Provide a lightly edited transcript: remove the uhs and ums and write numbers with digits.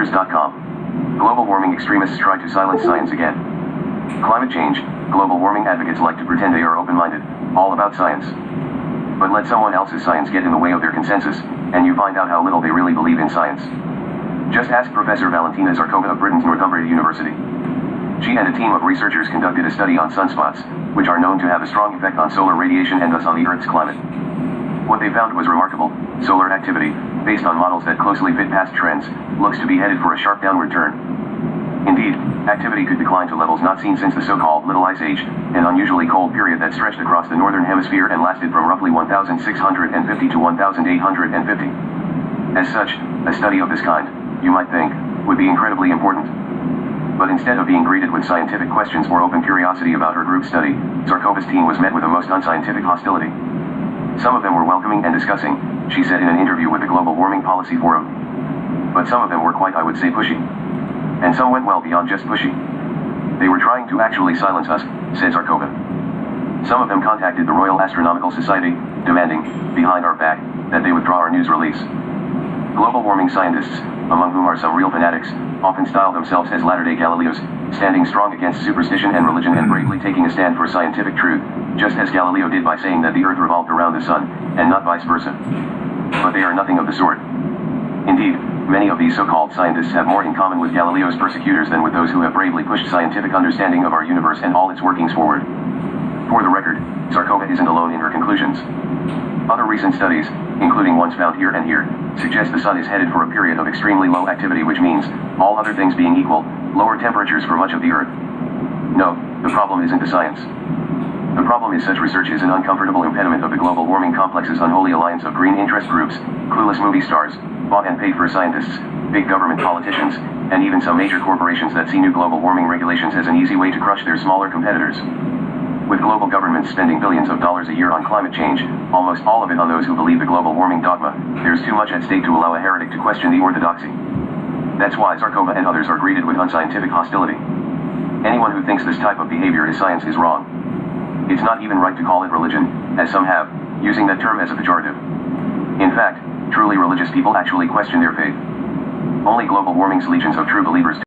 Reuters.com. Global warming extremists try to silence science again. Climate change. Global warming advocates like to pretend they are open-minded, all about science. But let someone else's science get in the way of their consensus, and you find out how little they really believe in science. Just ask Professor Valentina Zarkova of Britain's Northumbria University. She and a team of researchers conducted a study on sunspots, which are known to have a strong effect on solar radiation and thus on the Earth's climate. What they found was remarkable. Solar activity, based on models that closely fit past trends, looks to be headed for a sharp downward turn. Indeed, activity could decline to levels not seen since the so-called Little Ice Age, an unusually cold period that stretched across the northern hemisphere and lasted from roughly 1650 to 1850. As such, a study of this kind, you might think, would be incredibly important. But instead of being greeted with scientific questions or open curiosity about her group study, Zarkova's team was met with a most unscientific hostility. Some of them were welcoming and discussing, she said in an interview with the Global Warming Policy Forum. But some of them were quite, I would say, pushy. And some went well beyond just pushy. They were trying to actually silence us, said Zarkova. Some of them contacted the Royal Astronomical Society, demanding, behind our back, that they withdraw our news release. Global warming scientists, among whom are some real fanatics, often style themselves as latter-day Galileos, standing strong against superstition and religion and bravely taking a stand for scientific truth, just as Galileo did by saying that the Earth revolved around the Sun, and not vice versa. But they are nothing of the sort. Indeed, many of these so-called scientists have more in common with Galileo's persecutors than with those who have bravely pushed scientific understanding of our universe and all its workings forward. For the record, Zarkova isn't alone in her conclusions. Other recent studies, including ones found here and here, suggest the Sun is headed for a period of extremely low activity, which means, all other things being equal, lower temperatures for much of the Earth. No, the problem isn't the science. The problem is such research is an uncomfortable impediment of the global warming complex's unholy alliance of green interest groups, clueless movie stars, bought and paid for scientists, big government politicians, and even some major corporations that see new global warming regulations as an easy way to crush their smaller competitors. With global governments spending billions of dollars a year on climate change, almost all of it on those who believe the global warming dogma, there's too much at stake to allow a heretic to question the orthodoxy. That's why Zarkova and others are greeted with unscientific hostility. Anyone who thinks this type of behavior is science is wrong. It's not even right to call it religion, as some have, using that term as a pejorative. In fact, truly religious people actually question their faith. Only global warming's legions of true believers